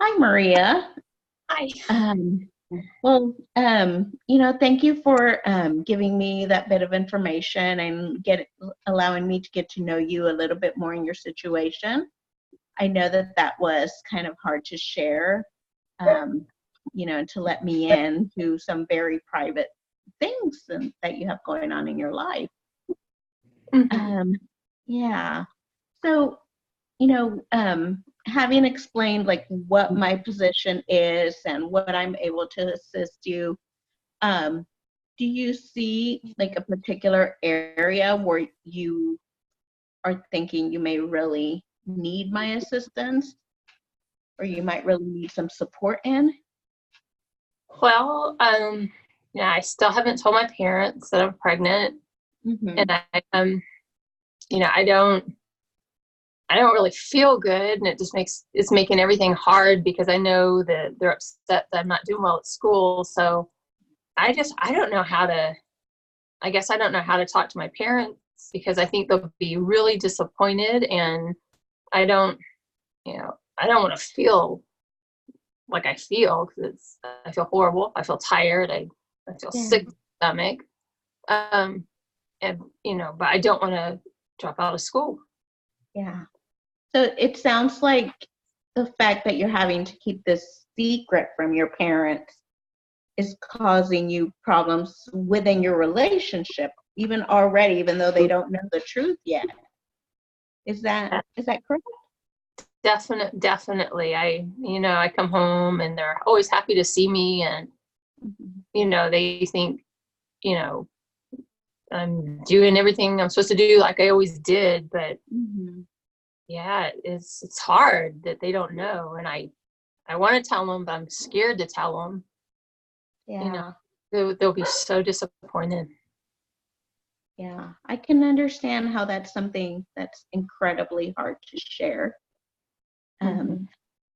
Hi, Maria. Hi. Um, thank you for giving me that bit of information and allowing me to get to know you a little bit more in your situation. I know that that was kind of hard to share, um, and to let me in to some very private things that you have going on in your life. Mhm. Um, yeah. So, having explained like what my position is and what I'm able to assist you, um, do you see like a particular area where you are thinking you may really need my assistance or you might really need some support in? Well, yeah, I still haven't told my parents that I'm pregnant, Mm-hmm. and I don't really feel good, and it's making everything hard because I know that they're upset that I'm not doing well at school. So I don't know how to. I guess I don't know how to talk to my parents because I think they'll be really disappointed, and I don't, I don't want to feel like I feel because I feel horrible. I feel tired. I feel Yeah, sick to the stomach. Um, and but I don't want to drop out of school. yeah. So it sounds like the fact that you're having to keep this secret from your parents is causing you problems within your relationship, even already, even though they don't know the truth yet. Is that correct? Definitely. I come home and they're always happy to see me, and Mhm. they think, you know, I'm doing everything I'm supposed to do like I always did, but Mhm. yeah, it's hard that they don't know, and I want to tell them, but I'm scared to tell them. You know, Yeah, they'll be so disappointed. yeah. I can understand how that's something that's incredibly hard to share. Um, Hmm.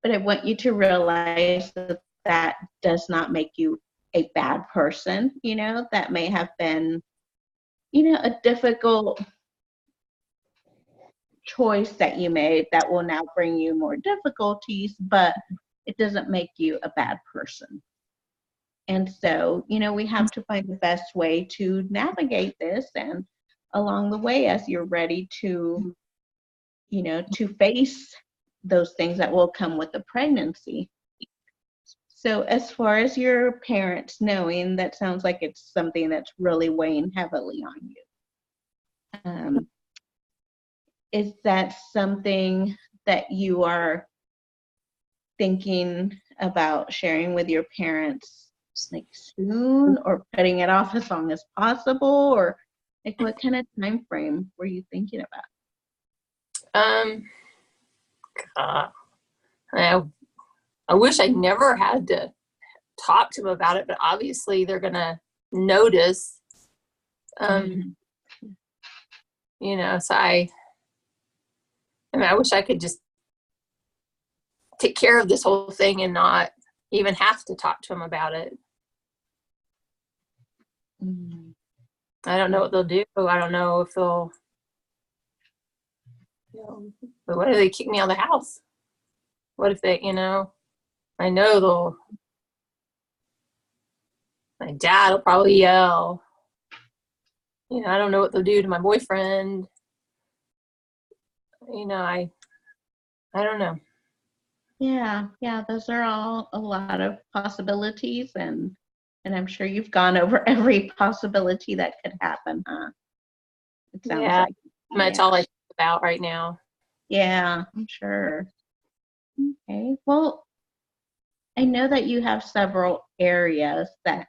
but I want you to realize that that does not make you a bad person. That may have been, a difficult choice that you made that will now bring you more difficulties, but it doesn't make you a bad person. And so, we have to find the best way to navigate this. And along the way, as you're ready to face those things that will come with the pregnancy. So, as far as your parents knowing, that sounds like it's something that's really weighing heavily on you. Um, is that something that you are thinking about sharing with your parents like soon or putting it off as long as possible, or like what kind of time frame were you thinking about? Um, uh, I, I wish I never had to talk to them about it, but obviously they're gonna notice. Um, Mm-hmm. so I mean, I wish I could just take care of this whole thing and not even have to talk to them about it. Mm-hmm. I don't know Yeah. what they'll do. I don't know if but what if they kick me out of the house? What if I know my dad will probably yell. I don't know what they'll do to my boyfriend. I don't know. Yeah, those are all a lot of possibilities, and I'm sure you've gone over every possibility that could happen, huh? It sounds Yeah, like. that's Yeah. all I think about right now. Yeah, I'm sure. Okay. Well, I know that you have several areas that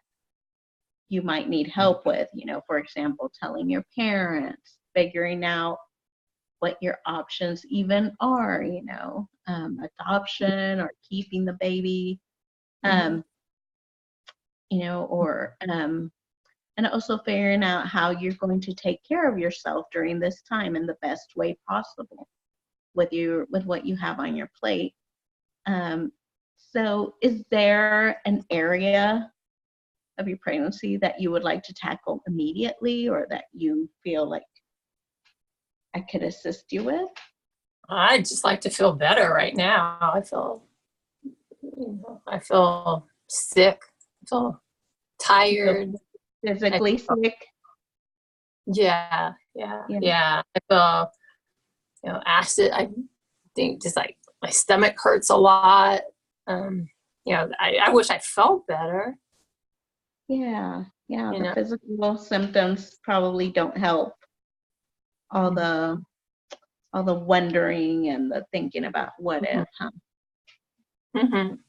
you might need help with, for example, telling your parents, figuring out what your options even are, adoption or keeping the baby, Hmm. um, and also figuring out how you're going to take care of yourself during this time in the best way possible with what you have on your plate. Um, so is there an area of your pregnancy that you would like to tackle immediately or that you feel like I could assist you with? I'd just like to feel better right now. I feel I feel sick. I feel tired. I Physically feel, sick. yeah. I feel, acid. I think just like my stomach hurts a lot. Um, I wish I felt better. Yeah, yeah, You the know. physical symptoms probably don't help. All Mhm. the wondering and the thinking about what Mhm. if, huh? Mhm.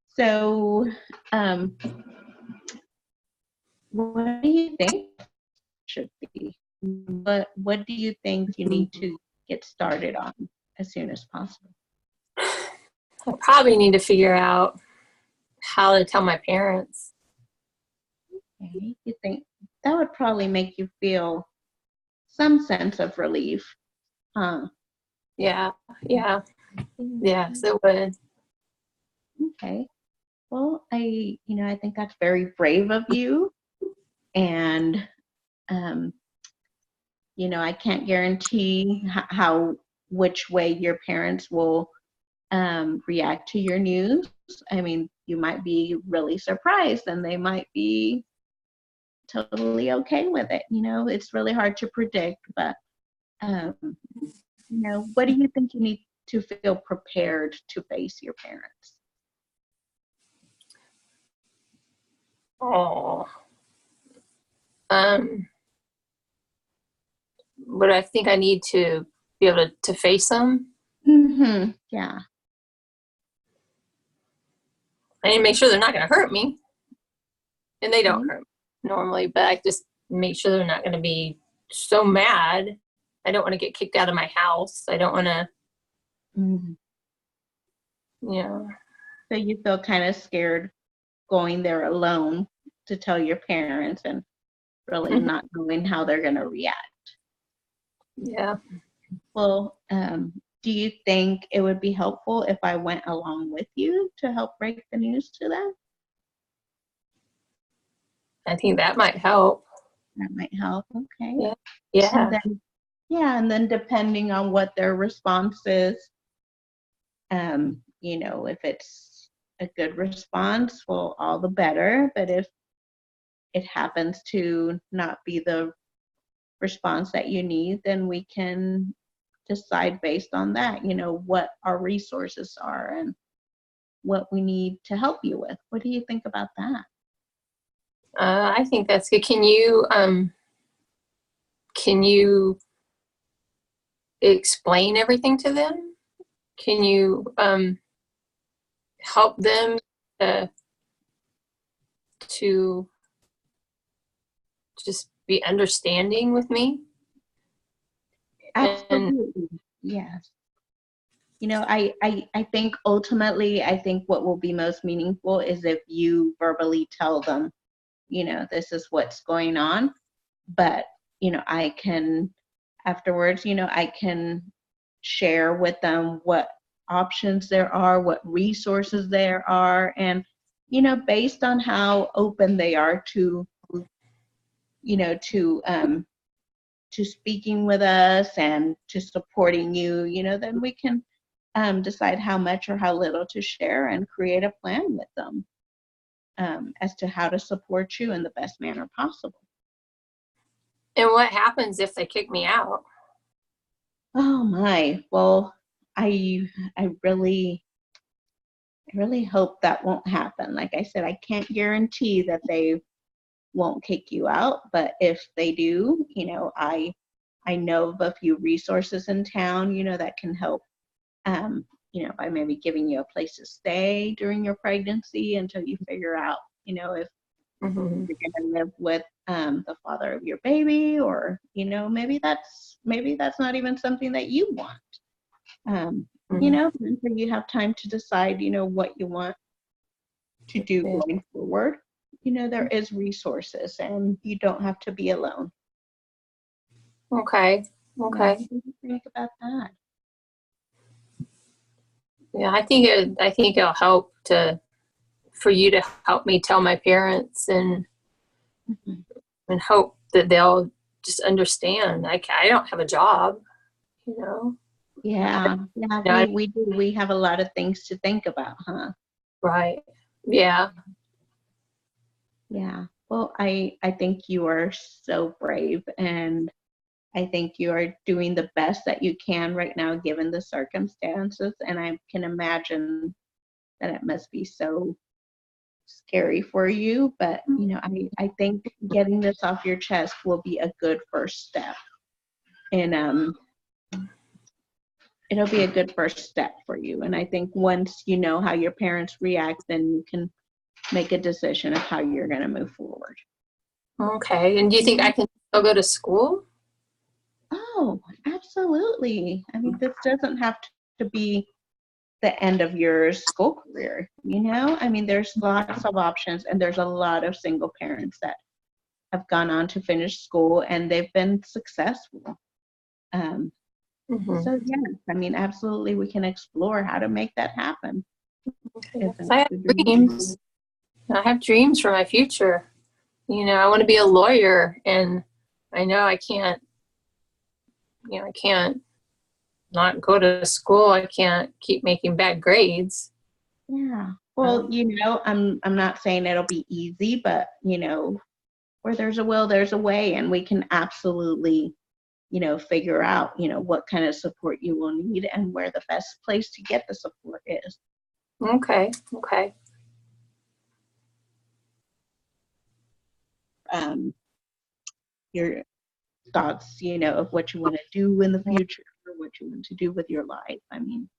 So, um, what do you think should be? What do you think you need to get started on as soon as possible? I probably need to figure out how to tell my parents. Okay, you think that would probably make you feel some sense of relief, huh? Yeah, yeah, Yeah. yes, it would. Okay. Well, I think that's very brave of you, and um, I can't guarantee how which way your parents will react to your news. I mean, you might be really surprised, and they might be totally okay with it. It's really hard to predict, but um, what do you think you need to feel prepared to face your parents? Oh, um, but I think I need to be able to face them. Yeah. I need to make sure they're not going to hurt me, and they don't Okay. hurt me normally. But I just make sure they're not going to be so mad. I don't want to get kicked out of my house. I don't want to, Mhm. you know. So you feel kind of scared going there alone to tell your parents and really not knowing how they're going to react. Yeah. Well, do you think it would be helpful if I went along with you to help break the news to them? I think that might help. That might help. Okay. Yeah. And Yeah. then, yeah, and then depending on what their response is, if it's a good response, well, all the better. But if it happens to not be the response that you need, then we can decide based on that, what our resources are and what we need to help you with. What do you think about that? I think that's good. Can you explain everything to them? Can you help them to to just be understanding with me? And Absolutely. Yes. I think ultimately, I think what will be most meaningful is if you verbally tell them, this is what's going on. But, I can afterwards, I can share with them what options there are, what resources there are, and, based on how open they are to, you know, to, um, to speaking with us and to supporting you, then we can decide how much or how little to share and create a plan with them as to how to support you in the best manner possible. what happens if they kick me out? Oh my. Well, I I really hope that won't happen. Like I said, I can't guarantee that they won't kick you out, but if they do, I know of a few resources in town, that can help by maybe giving you a place to stay during your pregnancy until you figure out, if Hmm. you're going to live with the father of your baby, or maybe that's not even something that you want. Hmm. Until you have time to decide, what you want to do Yeah. going forward. There is resources, and you don't have to be alone. Okay. Yeah, Okay. what do you think about that? Yeah, I think it'll help to for you to help me tell my parents Mhm. and hope that they'll just understand. I don't have a job, you know. Yeah, yeah, Yeah, we do. We have a lot of things to think about, huh? right. Yeah. Yeah. Well, I think you are so brave, and I think you are doing the best that you can right now given the circumstances, and I can imagine that it must be so scary for you, but I think getting this off your chest will be a good first step. And it'll be a good first step for you. And I think once you know how your parents react, then you can make a decision of how you're going to move forward. Okay. And do you think I can still go to school? Oh, absolutely. I mean, this doesn't have to be the end of your school career, I mean, there's lots of options, and there's a lot of single parents that have gone on to finish school and they've been successful. Um, Mm-hmm. so yes, I mean, absolutely, we can explore how to make that happen. Okay. If 'Cause that's I have the dream. dreams. I have dreams for my future. I want to be a lawyer, and I know I can't not go to school. I can't keep making bad grades. Yeah. Well, I'm not saying it'll be easy, but where there's a will, there's a way, and we can absolutely, figure out, what kind of support you will need and where the best place to get the support is. Okay. Okay. Your thoughts, of what you want to do in the future or what you want to do with your life. I mean,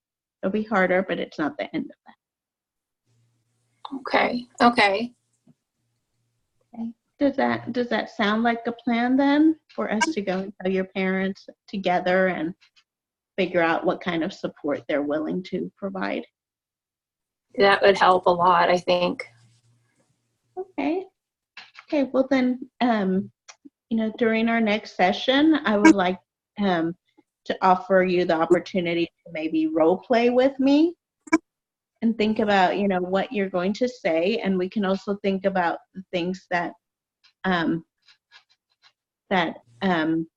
it'll be harder, but it's not the end of Okay. Okay. that. Okay. Does that sound like a plan then for us to go and tell your parents together and figure out what kind of support they're willing to provide? That would help a lot, I think. Okay. Okay. Well then, during our next session, I would like to offer you the opportunity to maybe role play with me and think about, what you're going to say. And we can also think about the things um, that um,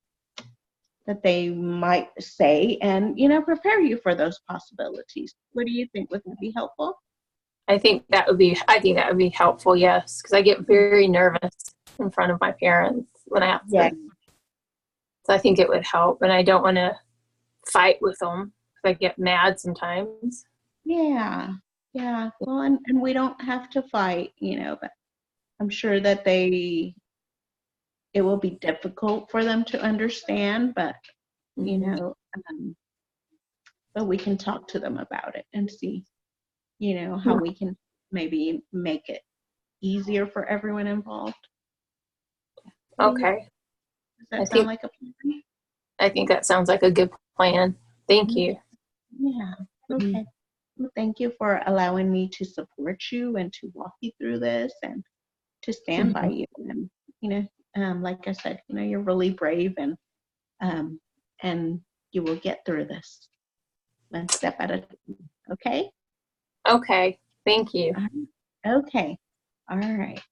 that they might say, and prepare you for those possibilities. What do you think? Would that be helpful? I think that would be helpful, yes, because I get very nervous in front of my parents when I have Yeah. to. So I think it would help, and I don't want to fight with them. I get mad sometimes. Yeah. Yeah. Well, and we don't have to fight, but I'm sure that it will be difficult for them to understand, but Mm-hmm. um, but we can talk to them about it and see, how we can maybe make it easier for everyone involved. Okay. Does I that sound think like a plan? I think that sounds like a good plan. Thank you. Yeah. Mhm. Okay. Well, thank you for allowing me to support you and to walk you through this and to stand by Mhm. you. And like I said, you're really brave, um, and you will get through this one step at a time. Okay. Okay. Thank you. Okay. All right.